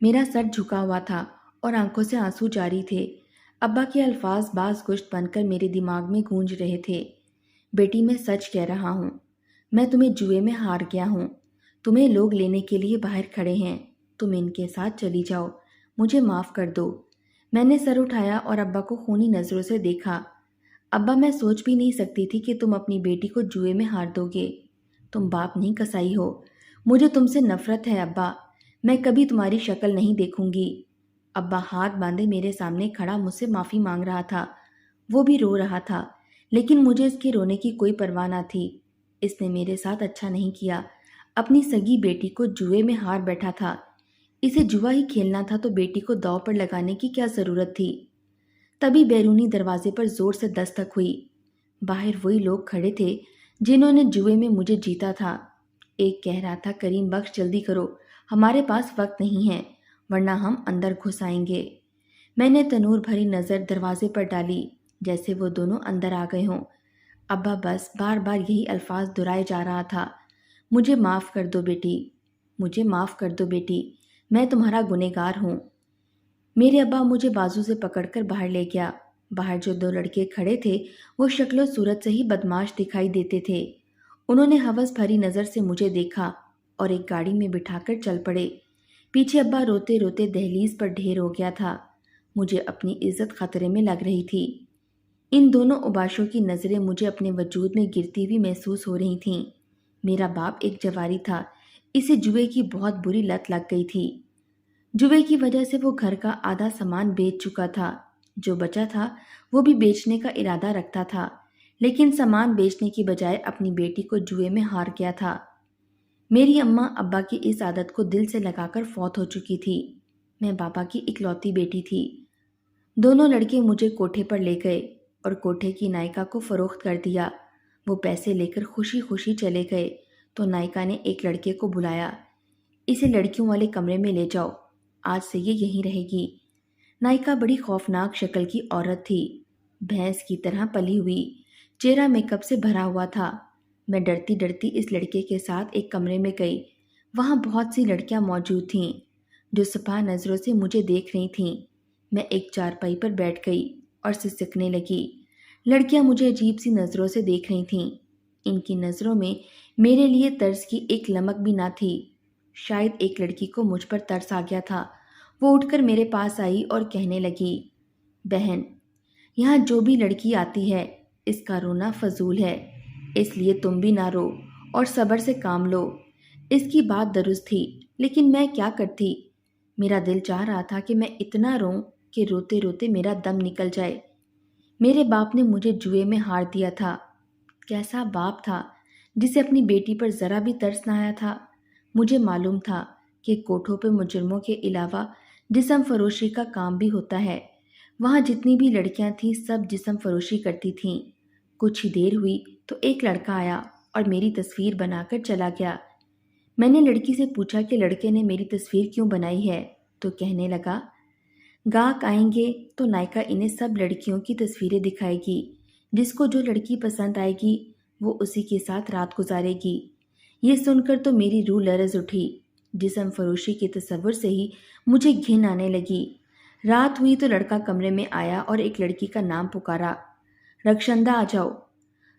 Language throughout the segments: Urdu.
میرا سر جھکا ہوا تھا اور آنکھوں سے آنسو جاری تھے۔ ابا کے الفاظ باز گشت بن کر میرے دماغ میں گونج رہے تھے۔ بیٹی میں سچ کہہ رہا ہوں، میں تمہیں جوئے میں ہار گیا ہوں۔ تمہیں لوگ لینے کے لیے باہر کھڑے ہیں، تم ان کے ساتھ چلی جاؤ، مجھے معاف کر دو۔ میں نے سر اٹھایا اور ابا کو خونی نظروں سے دیکھا۔ ابا، میں سوچ بھی نہیں سکتی تھی کہ تم اپنی بیٹی کو جوئے میں ہار دو گے۔ تم باپ نہیں کسائی ہو، مجھے تم سے نفرت ہے ابا، میں کبھی تمہاری شکل نہیں دیکھوں گی۔ ابا ہاتھ باندھے میرے سامنے کھڑا مجھ سے معافی مانگ رہا تھا۔ وہ بھی رو رہا تھا، لیکن مجھے اس کے رونے کی کوئی پرواہ نہ تھی۔ اس نے میرے ساتھ اچھا نہیں کیا، اپنی سگی بیٹی کو جوئے میں ہار بیٹھا تھا۔ اسے جوا ہی کھیلنا تھا تو بیٹی کو داؤ پر لگانے کی کیا ضرورت تھی؟ تبھی بیرونی دروازے پر زور سے دستک ہوئی۔ باہر وہی لوگ کھڑے تھے جنہوں نے جوئے میں مجھے جیتا تھا۔ ایک کہہ رہا تھا، کریم بخش جلدی کرو، ہمارے پاس وقت نہیں ہے ورنہ ہم اندر گھس آئیں گے۔ میں نے تنور بھری نظر دروازے پر ڈالی، جیسے وہ دونوں اندر آ گئے ہوں۔ ابا بس بار بار یہی الفاظ دہرائے جا رہا تھا، مجھے معاف کر دو بیٹی، مجھے معاف کر دو بیٹی، میں تمہارا گنہگار ہوں۔ میرے ابا مجھے بازو سے پکڑ کر باہر لے گیا۔ باہر جو دو لڑکے کھڑے تھے وہ شکل و صورت سے ہی بدماش دکھائی دیتے تھے۔ انہوں نے ہوس بھری نظر سے مجھے دیکھا اور ایک گاڑی میں بٹھا کر چل پڑے۔ پیچھے ابا روتے روتے دہلیز پر ڈھیر ہو گیا تھا۔ مجھے اپنی عزت خطرے میں لگ رہی تھی۔ ان دونوں اوباشوں کی نظریں مجھے اپنے وجود میں گرتی ہوئی محسوس ہو رہی تھیں۔ میرا باپ ایک جواری تھا، اسے جوئے کی بہت بری لت لگ گئی تھی۔ جوئے کی وجہ سے وہ گھر کا آدھا سامان بیچ چکا تھا، جو بچا تھا وہ بھی بیچنے کا ارادہ رکھتا تھا، لیکن سامان بیچنے کی بجائے اپنی بیٹی کو جوئے میں ہار گیا تھا۔ میری اماں ابا کی اس عادت کو دل سے لگا کر فوت ہو چکی تھی۔ میں بابا کی اکلوتی بیٹی تھی۔ دونوں لڑکے مجھے کوٹھے پر لے گئے اور کوٹھے کی نائکا کو فروخت کر دیا۔ وہ پیسے لے کر خوشی خوشی چلے گئے تو نائکا نے ایک لڑکے کو بلایا، اسے لڑکیوں والے کمرے میں لے جاؤ، آج سے یہ یہیں رہے گی۔ نائکا بڑی خوفناک شکل کی عورت تھی، بھینس کی طرح پلی ہوئی، چہرہ میک اپ سے بھرا ہوا تھا۔ میں ڈرتی ڈرتی اس لڑکے کے ساتھ ایک کمرے میں گئی۔ وہاں بہت سی لڑکیاں موجود تھیں جو سپاہ نظروں سے مجھے دیکھ رہی تھیں۔ میں ایک چارپائی پر بیٹھ گئی اور سسکنے لگی۔ لڑکیاں مجھے عجیب سی نظروں سے دیکھ رہی تھیں۔ ان کی نظروں میں میرے لیے طرز کی ایک لمک بھی نہ تھی۔ شاید ایک لڑکی کو مجھ پر ترس آ گیا تھا۔ وہ اٹھ کر میرے پاس آئی اور کہنے لگی، بہن، یہاں جو بھی لڑکی آتی ہے اس کا رونا فضول ہے، اس لیے تم بھی نہ رو اور صبر سے کام لو۔ اس کی بات درست تھی، لیکن میں کیا کرتی؟ میرا دل چاہ رہا تھا کہ میں اتنا روں کہ روتے روتے میرا دم نکل جائے۔ میرے باپ نے مجھے جوئے میں ہار دیا تھا۔ کیسا باپ تھا جسے اپنی بیٹی پر ذرا بھی ترس نہ آیا تھا؟ مجھے معلوم تھا کہ کوٹھوں پہ مجرموں کے علاوہ جسم فروشی کا کام بھی ہوتا ہے۔ وہاں جتنی بھی لڑکیاں تھیں سب جسم فروشی کرتی تھیں۔ کچھ ہی دیر ہوئی تو ایک لڑکا آیا اور میری تصویر بنا کر چلا گیا۔ میں نے لڑکی سے پوچھا کہ لڑکے نے میری تصویر کیوں بنائی ہے، تو کہنے لگا، گاہک آئیں گے تو نائکا انہیں سب لڑکیوں کی تصویریں دکھائے گی، جس کو جو لڑکی پسند آئے گی وہ اسی کے ساتھ رات گزارے گی۔ یہ سن کر تو میری روح لرز اٹھی۔ جسم فروشی کے تصور سے ہی مجھے گھن آنے لگی۔ رات ہوئی تو لڑکا کمرے میں آیا اور ایک لڑکی کا نام پکارا، رخشندہ آ جاؤ۔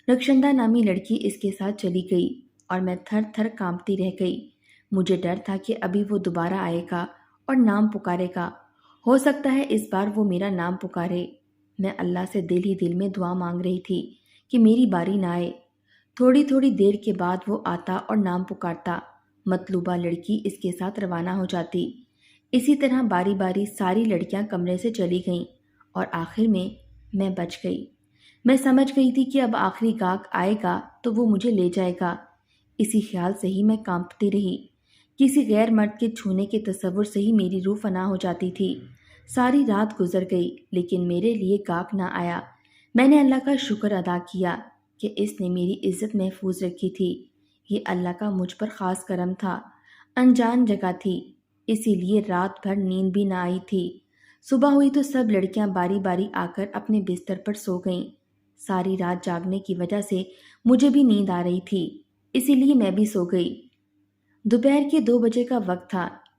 رخشندہ نامی لڑکی اس کے ساتھ چلی گئی اور میں تھر تھر کانپتی رہ گئی۔ مجھے ڈر تھا کہ ابھی وہ دوبارہ آئے گا اور نام پکارے گا۔ ہو سکتا ہے اس بار وہ میرا نام پکارے۔ میں اللہ سے دل ہی دل میں دعا مانگ رہی تھی کہ میری باری نہ آئے۔ تھوڑی تھوڑی دیر کے بعد وہ آتا اور نام پکارتا، مطلوبہ لڑکی اس کے ساتھ روانہ ہو جاتی۔ اسی طرح باری باری ساری لڑکیاں کمرے سے چلی گئیں اور آخر میں بچ گئی۔ میں سمجھ گئی تھی کہ اب آخری گاہک آئے گا تو وہ مجھے لے جائے گا۔ اسی خیال سے ہی میں کانپتی رہی۔ کسی غیر مرد کے چھونے کے تصور سے ہی میری روح فنا ہو جاتی تھی۔ ساری رات گزر گئی لیکن میرے لیے گاہک نہ آیا۔ میں نے اللہ کا شکر ادا کیا کہ اس نے میری عزت محفوظ رکھی تھی۔ یہ اللہ کا مجھ پر خاص کرم تھا۔ انجان جگہ تھی، اسی لیے رات بھر نیند بھی نہ آئی تھی۔ صبح ہوئی تو سب لڑکیاں باری باری آ کر اپنے بستر پر سو گئیں۔ ساری رات جاگنے کی وجہ سے مجھے بھی نیند آ رہی تھی، اسی لیے میں بھی سو گئی۔ دوپہر کے 2 بجے کا وقت تھا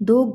2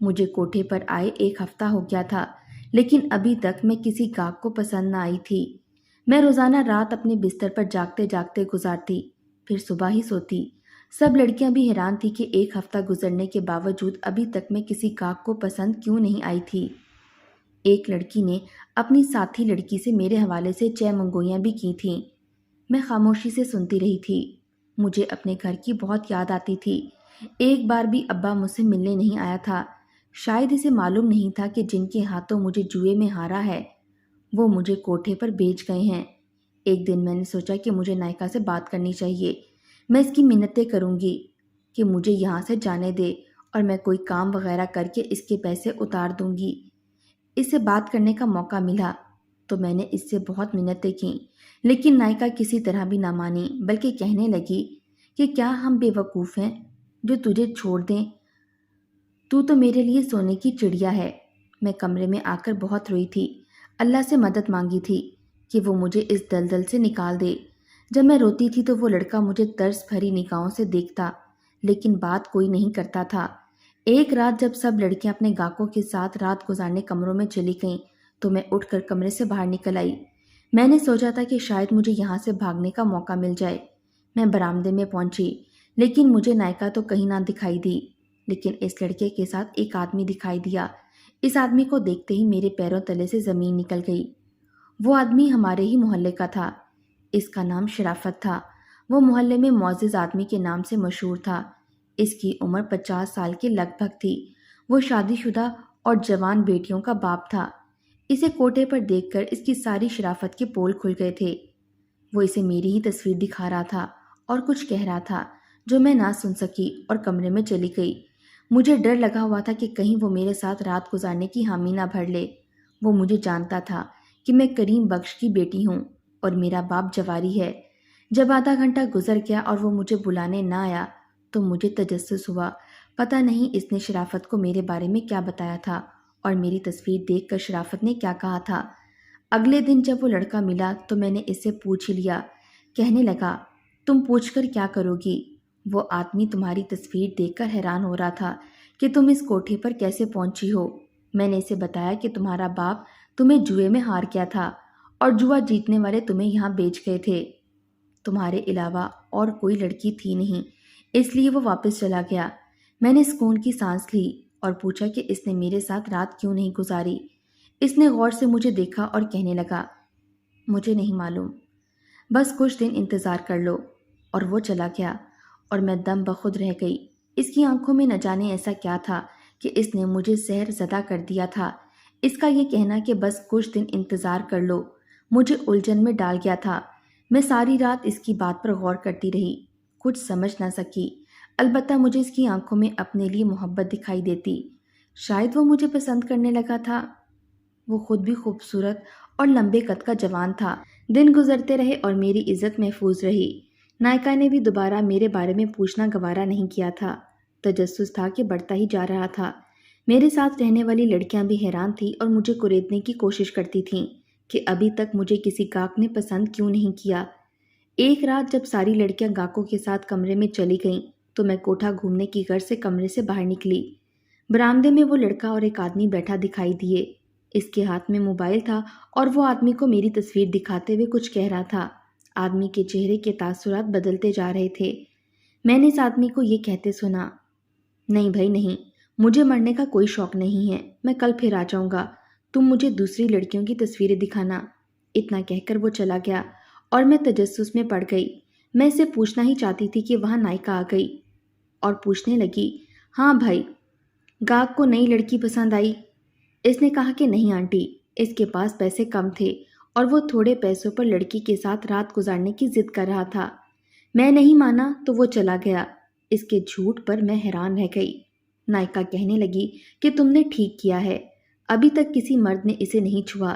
مجھے کوٹھے پر آئے 1 ہفتہ ہو گیا تھا، لیکن ابھی تک میں کسی گاہک کو پسند نہ آئی تھی۔ میں روزانہ رات اپنے بستر پر جاگتے جاگتے گزارتی، پھر صبح ہی سوتی۔ سب لڑکیاں بھی حیران تھی کہ 1 ہفتہ گزرنے کے باوجود ابھی تک میں کسی گاہک کو پسند کیوں نہیں آئی تھی۔ ایک لڑکی نے اپنی ساتھی لڑکی سے میرے حوالے سے 6 منگوئیاں بھی کی تھیں۔ میں خاموشی سے سنتی رہی تھی۔ مجھے اپنے گھر کی بہت یاد آتی تھی۔ ایک بار بھی ابا مجھ سے ملنے نہیں آیا تھا۔ شاید اسے معلوم نہیں تھا کہ جن کے ہاتھوں مجھے جوئے میں ہارا ہے وہ مجھے کوٹھے پر بھیج گئے ہیں۔ ایک دن میں نے سوچا کہ مجھے نائکا سے بات کرنی چاہیے۔ میں اس کی منتیں کروں گی کہ مجھے یہاں سے جانے دے اور میں کوئی کام وغیرہ کر کے اس کے پیسے اتار دوں گی۔ اس سے بات کرنے کا موقع ملا تو میں نے اس سے بہت منتیں کیں، لیکن نائکا کسی طرح بھی نہ مانی، بلکہ کہنے لگی کہ کیا ہم بے وقوف ہیں جو تجھے چھوڑ دیں؟ تو میرے لیے سونے کی چڑیا ہے۔ میں کمرے میں آ کر بہت روئی تھی، اللہ سے مدد مانگی تھی کہ وہ مجھے اس دلدل سے نکال دے۔ جب میں روتی تھی تو وہ لڑکا مجھے ترس بھری نگاہوں سے دیکھتا، لیکن بات کوئی نہیں کرتا تھا۔ ایک رات جب سب لڑکیاں اپنے گاہکوں کے ساتھ رات گزارنے کمروں میں چلی گئیں تو میں اٹھ کر کمرے سے باہر نکل آئی۔ میں نے سوچا تھا کہ شاید مجھے یہاں سے بھاگنے کا موقع مل جائے۔ میں برآمدے میں پہنچی، لیکن مجھے نائکا تو کہیں نہ دکھائی دی، لیکن اس لڑکے کے ساتھ ایک آدمی دکھائی دیا۔ اس آدمی کو دیکھتے ہی میرے پیروں تلے سے زمین نکل گئی۔ وہ آدمی ہمارے ہی محلے کا تھا۔ اس کا نام شرافت تھا۔ وہ محلے میں معزز آدمی کے نام سے مشہور تھا۔ اس کی عمر 50 سال کے لگ بھگ تھی۔ وہ شادی شدہ اور جوان بیٹیوں کا باپ تھا۔ اسے کوٹھے پر دیکھ کر اس کی ساری شرافت کے پول کھل گئے تھے۔ وہ اسے میری ہی تصویر دکھا رہا تھا اور کچھ کہہ رہا تھا جو میں نہ سن سکی اور کمرے میں چلی گئی۔ مجھے ڈر لگا ہوا تھا کہ کہیں وہ میرے ساتھ رات گزارنے کی حامی نہ بھر لے۔ وہ مجھے جانتا تھا کہ میں کریم بخش کی بیٹی ہوں اور میرا باپ جواری ہے۔ جب آدھا گھنٹہ گزر گیا اور وہ مجھے بلانے نہ آیا تو مجھے تجسس ہوا، پتہ نہیں اس نے شرافت کو میرے بارے میں کیا بتایا تھا اور میری تصویر دیکھ کر شرافت نے کیا کہا تھا۔ اگلے دن جب وہ لڑکا ملا تو میں نے اس سے پوچھ ہی لیا۔ کہنے لگا، تم پوچھ کر کیا کرو گی؟ وہ آدمی تمہاری تصویر دیکھ کر حیران ہو رہا تھا کہ تم اس کوٹھے پر کیسے پہنچی ہو۔ میں نے اسے بتایا کہ تمہارا باپ تمہیں جوئے میں ہار گیا تھا اور جوا جیتنے والے تمہیں یہاں بیچ گئے تھے۔ تمہارے علاوہ اور کوئی لڑکی تھی نہیں، اس لیے وہ واپس چلا گیا۔ میں نے سکون کی سانس لی اور پوچھا کہ اس نے میرے ساتھ رات کیوں نہیں گزاری۔ اس نے غور سے مجھے دیکھا اور کہنے لگا، مجھے نہیں معلوم، بس کچھ دن انتظار کر لو۔ اور وہ چلا گیا اور میں دم بخود رہ گئی۔ اس کی آنکھوں میں نہ جانے ایسا کیا تھا کہ اس نے مجھے سحر زدہ کر دیا تھا۔ اس کا یہ کہنا کہ بس کچھ دن انتظار کر لو مجھے الجھن میں ڈال گیا تھا۔ میں ساری رات اس کی بات پر غور کرتی رہی، کچھ سمجھ نہ سکی۔ البتہ مجھے اس کی آنکھوں میں اپنے لیے محبت دکھائی دیتی۔ شاید وہ مجھے پسند کرنے لگا تھا۔ وہ خود بھی خوبصورت اور لمبے قد کا جوان تھا۔ دن گزرتے رہے اور میری عزت محفوظ رہی۔ نائکا نے بھی دوبارہ میرے بارے میں پوچھنا گوارا نہیں کیا تھا۔ تجسس تھا کہ بڑھتا ہی جا رہا تھا۔ میرے ساتھ رہنے والی لڑکیاں بھی حیران تھیں اور مجھے کریدنے کی کوشش کرتی تھیں کہ ابھی تک مجھے کسی گاہک نے پسند کیوں نہیں کیا۔ ایک رات جب ساری لڑکیاں گاہکوں کے ساتھ کمرے میں چلی گئیں تو میں کوٹھا گھومنے کی غرض سے کمرے سے باہر نکلی۔ برآمدے میں وہ لڑکا اور ایک آدمی بیٹھا دکھائی دیے۔ اس کے ہاتھ میں موبائل تھا اور وہ آدمی کو میری تصویر دکھاتے ہوئے کچھ کہہ رہا تھا۔ آدمی کے چہرے کے تاثرات بدلتے جا رہے تھے۔ میں نے اس آدمی کو یہ کہتے سنا، نہیں بھائی نہیں، مجھے مرنے کا کوئی شوق نہیں ہے، میں کل پھر آ جاؤں گا، تم مجھے دوسری لڑکیوں کی تصویریں دکھانا۔ اتنا کہہ کر وہ چلا گیا اور میں تجسس میں پڑ گئی۔ میں اسے پوچھنا ہی چاہتی تھی کہ وہاں نائکا آ گئی اور پوچھنے لگی، ہاں بھائی، گاہک کو نئی لڑکی پسند آئی؟ اس نے کہا کہ نہیں آنٹی، اس کے پاس پیسے کم تھے اور وہ تھوڑے پیسوں پر لڑکی کے ساتھ رات گزارنے کی ضد کر رہا تھا۔ میں نہیں مانا تو وہ چلا گیا۔ اس کے جھوٹ پر میں حیران رہ گئی۔ نائکا کہنے لگی کہ تم نے ٹھیک کیا ہے، ابھی تک کسی مرد نے اسے نہیں چھوا۔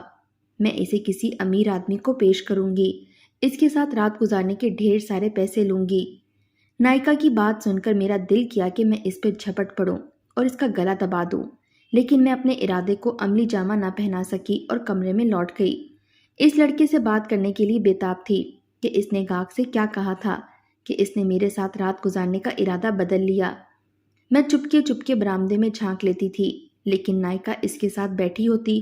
میں اسے کسی امیر آدمی کو پیش کروں گی، اس کے ساتھ رات گزارنے کے ڈھیر سارے پیسے لوں گی۔ نائکا کی بات سن کر میرا دل کیا کہ میں اس پہ جھپٹ پڑوں اور اس کا گلا دبا دوں، لیکن میں اپنے ارادے کو عملی جامہ نہ پہنا سکی اور کمرے میں لوٹ گئی۔ اس لڑکے سے بات کرنے کے لیے بےتاب تھی کہ اس نے گاہک سے کیا کہا تھا کہ اس نے میرے ساتھ رات گزارنے کا ارادہ بدل لیا۔ میں چپکے چپکے برآمدے میں جھانک لیتی تھی، لیکن نائکا اس کے ساتھ بیٹھی ہوتی۔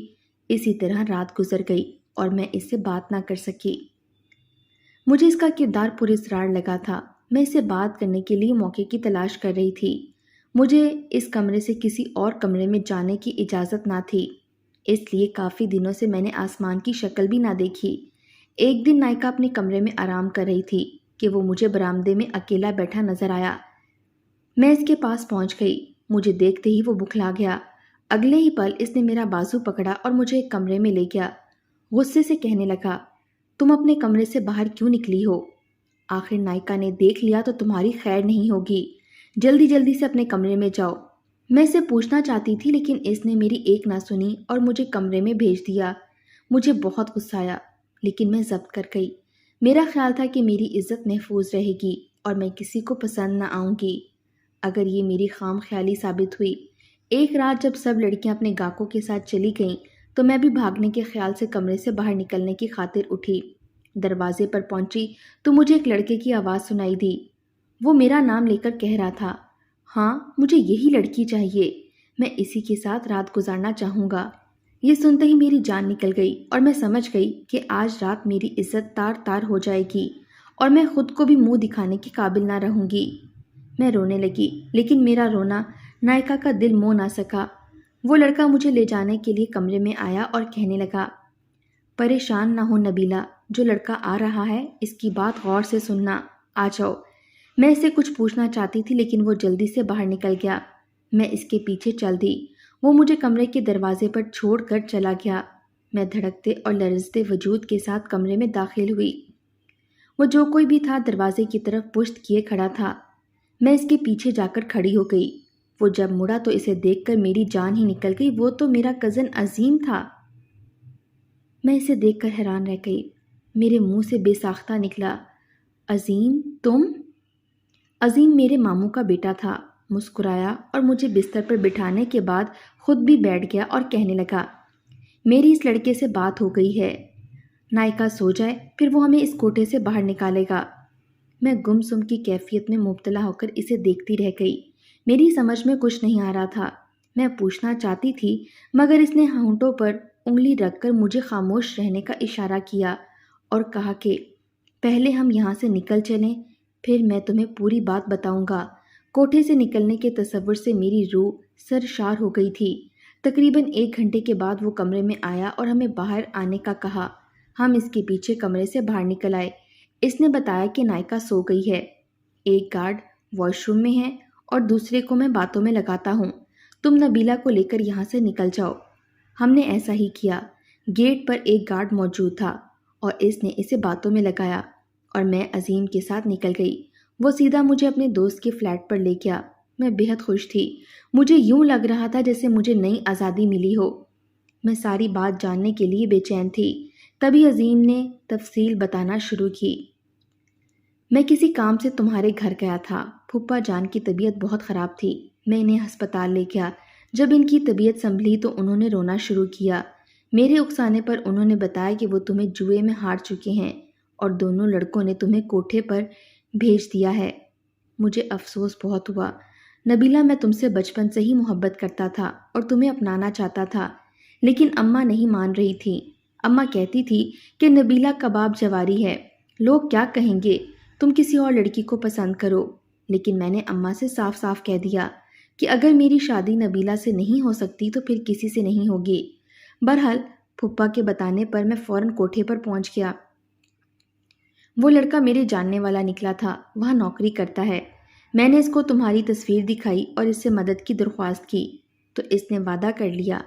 اسی طرح رات گزر گئی اور میں اس سے بات نہ کر سکی۔ مجھے اس کا کردار پراسرار لگا تھا۔ میں اسے بات کرنے کے لیے موقع کی تلاش کر رہی تھی۔ مجھے اس کمرے سے کسی اور کمرے میں جانے کی اجازت نہ تھی، اس لیے کافی دنوں سے میں نے آسمان کی شکل بھی نہ دیکھی۔ ایک دن نائکا اپنے کمرے میں آرام کر رہی تھی کہ وہ مجھے برآمدے میں اکیلا بیٹھا نظر آیا۔ میں اس کے پاس پہنچ گئی۔ مجھے دیکھتے ہی وہ بکھلا گیا۔ اگلے ہی پل اس نے میرا بازو پکڑا اور مجھے ایک کمرے میں لے گیا۔ غصے سے کہنے لگا، تم اپنے کمرے سے باہر کیوں نکلی ہو؟ آخر نائکا نے دیکھ لیا تو تمہاری خیر نہیں ہوگی۔ جلدی جلدی سے اپنے کمرے میں جاؤ۔ میں اسے پوچھنا چاہتی تھی لیکن اس نے میری ایک نہ سنی اور مجھے کمرے میں بھیج دیا۔ مجھے بہت غصہ آیا لیکن میں ضبط کر گئی۔ میرا خیال تھا کہ میری عزت محفوظ رہے گی اور میں کسی کو پسند نہ آؤں گی۔ اگر یہ میری خام خیالی ثابت ہوئی۔ ایک رات جب سب لڑکیاں اپنے گاہکوں کے ساتھ چلی گئیں تو میں بھی بھاگنے کے خیال سے کمرے سے باہر نکلنے کی خاطر اٹھی۔ دروازے پر پہنچی تو مجھے ایک لڑکے کی آواز سنائی دی۔ وہ میرا نام لے کر کہہ رہا تھا، ہاں مجھے یہی لڑکی چاہیے، میں اسی کے ساتھ رات گزارنا چاہوں گا۔ یہ سنتے ہی میری جان نکل گئی اور میں سمجھ گئی کہ آج رات میری عزت تار تار ہو جائے گی اور میں خود کو بھی منہ دکھانے کے قابل نہ رہوں گی۔ میں رونے لگی لیکن میرا رونا نائکا کا دل مو نہ سکا۔ وہ لڑکا مجھے لے جانے کے لیے کمرے میں آیا اور کہنے لگا، پریشان نہ ہو نبیلہ، جو لڑکا آ رہا ہے اس کی بات غور سے سننا، آ جاؤ۔ میں اسے کچھ پوچھنا چاہتی تھی لیکن وہ جلدی سے باہر نکل گیا۔ میں اس کے پیچھے چل دی۔ وہ مجھے کمرے کے دروازے پر چھوڑ کر چلا گیا۔ میں دھڑکتے اور لرزتے وجود کے ساتھ کمرے میں داخل ہوئی۔ وہ جو کوئی بھی تھا دروازے کی طرف پشت کیے کھڑا تھا۔ میں اس کے پیچھے جا کر کھڑی ہو گئی۔ وہ جب مڑا تو اسے دیکھ کر میری جان ہی نکل گئی۔ وہ تو میرا کزن عظیم تھا۔ میں اسے دیکھ کر حیران رہ گئی۔ میرے منہ سے بے ساختہ نکلا، عظیم تم؟ عظیم میرے ماموں کا بیٹا تھا۔ مسکرایا اور مجھے بستر پر بٹھانے کے بعد خود بھی بیٹھ گیا اور کہنے لگا، میری اس لڑکے سے بات ہو گئی ہے، نائکا سو جائے پھر وہ ہمیں اس کوٹھے سے باہر نکالے گا۔ میں گم سم کی کیفیت میں مبتلا ہو کر اسے دیکھتی رہ گئی۔ میری سمجھ میں کچھ نہیں آ رہا تھا۔ میں پوچھنا چاہتی تھی مگر اس نے ہونٹوں پر انگلی رکھ کر مجھے خاموش رہنے کا اشارہ کیا اور کہا کہ پہلے ہم یہاں سے نکل چلیں، پھر میں تمہیں پوری بات بتاؤں گا۔ کوٹھے سے نکلنے کے تصور سے میری روح سرشار ہو گئی تھی۔ تقریباً 1 گھنٹے کے بعد وہ کمرے میں آیا اور ہمیں باہر آنے کا کہا۔ ہم اس کے پیچھے کمرے سے باہر نکل آئے۔ اس نے بتایا کہ نائکا سو گئی ہے، ایک گارڈ واش روم میں ہے اور دوسرے کو میں باتوں میں لگاتا ہوں۔ تم نبیلہ کو لے کر یہاں سے نکل جاؤ۔ ہم نے ایسا ہی کیا۔ گیٹ پر ایک گارڈ موجود تھا اور اس نے اسے باتوں میں لگایا اور میں عظیم کے ساتھ نکل گئی۔ وہ سیدھا مجھے اپنے دوست کے فلیٹ پر لے گیا۔ میں بہت خوش تھی۔ مجھے یوں لگ رہا تھا جیسے مجھے نئی آزادی ملی ہو۔ میں ساری بات جاننے کے لیے بے چین تھی۔ تبھی عظیم نے تفصیل بتانا شروع کی۔ میں کسی کام سے تمہارے گھر گیا تھا۔ پھپھا جان کی طبیعت بہت خراب تھی۔ میں انہیں ہسپتال لے گیا۔ جب ان کی طبیعت سنبھلی تو انہوں نے رونا شروع کیا۔ میرے اکسانے پر انہوں نے بتایا کہ وہ تمہیں جوئے میں ہار چکے ہیں اور دونوں لڑکوں نے تمہیں کوٹھے پر بھیج دیا ہے۔ مجھے افسوس بہت ہوا۔ نبیلہ، میں تم سے بچپن سے ہی محبت کرتا تھا اور تمہیں اپنانا چاہتا تھا، لیکن اماں نہیں مان رہی تھی۔ اماں کہتی تھی کہ نبیلہ کباب جواری ہے، لوگ کیا کہیں گے، تم کسی اور لڑکی کو پسند کرو۔ لیکن میں نے اماں سے صاف صاف کہہ دیا کہ اگر میری شادی نبیلہ سے نہیں ہو سکتی تو پھر کسی سے نہیں ہوگی۔ بہرحال پھپھا کے بتانے پر میں فوراً کوٹھے پر پہنچ گیا۔ وہ لڑکا میرے جاننے والا نکلا تھا، وہاں نوکری کرتا ہے۔ میں نے اس کو تمہاری تصویر دکھائی اور اس سے مدد کی درخواست کی تو اس نے وعدہ کر لیا۔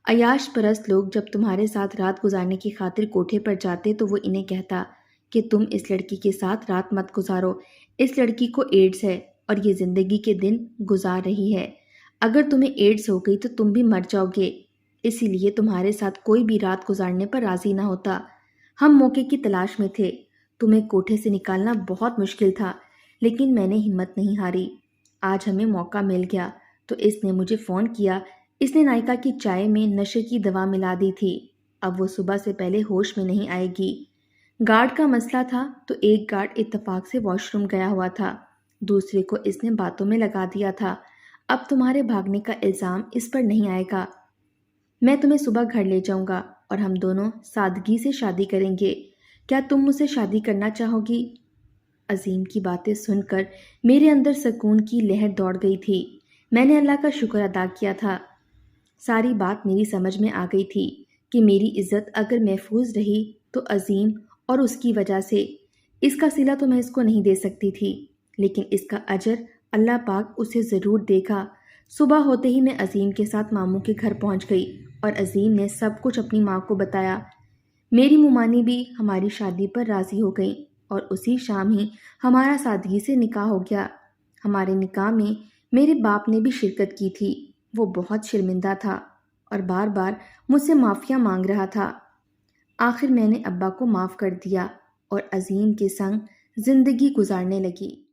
عیاش پرست لوگ جب تمہارے ساتھ رات گزارنے کی خاطر کوٹھے پر جاتے تو وہ انہیں کہتا کہ تم اس لڑکی کے ساتھ رات مت گزارو، اس لڑکی کو ایڈز ہے اور یہ زندگی کے دن گزار رہی ہے۔ اگر تمہیں ایڈز ہو گئی تو تم بھی مر جاؤ گے، اسی لیے تمہارے ساتھ کوئی بھی رات گزارنے پر راضی نہ ہوتا۔ ہم موقع کی تلاش میں تھے، تمہیں کوٹھے سے نکالنا بہت مشکل تھا، لیکن میں نے ہمت نہیں ہاری۔ آج ہمیں موقع مل گیا تو اس نے مجھے فون کیا۔ اس نے نائکا کی چائے میں نشے کی دوا ملا دی تھی۔ اب وہ صبح سے پہلے ہوش میں نہیں آئے گی۔ گارڈ کا مسئلہ تھا تو ایک گارڈ اتفاق سے واش روم گیا ہوا تھا، دوسرے کو اس نے باتوں میں لگا دیا تھا۔ اب تمہارے بھاگنے کا الزام اس پر نہیں آئے گا۔ میں تمہیں صبح گھر لے جاؤں گا اور ہم دونوں سادگی سے شادی کریں گے۔ کیا تم مجھ سے شادی کرنا چاہو گی؟ عظیم کی باتیں سن کر میرے اندر سکون کی لہر دوڑ گئی تھی۔ میں نے اللہ کا شکر ادا کیا تھا۔ ساری بات میری سمجھ میں آ گئی تھی کہ میری عزت اگر محفوظ رہی تو عظیم اور اس کی وجہ سے۔ اس کا صلہ تو میں اس کو نہیں دے سکتی تھی، لیکن اس کا اجر اللہ پاک اسے ضرور دے گا۔ صبح ہوتے ہی میں عظیم کے ساتھ ماموں کے گھر پہنچ گئی اور عظیم نے سب کچھ اپنی ماں کو بتایا۔ میری ممانی بھی ہماری شادی پر راضی ہو گئی اور اسی شام ہی ہمارا سادگی سے نکاح ہو گیا۔ ہمارے نکاح میں میرے باپ نے بھی شرکت کی تھی۔ وہ بہت شرمندہ تھا اور بار بار مجھ سے معافیاں مانگ رہا تھا۔ آخر میں نے ابا کو معاف کر دیا اور عظیم کے سنگ زندگی گزارنے لگی۔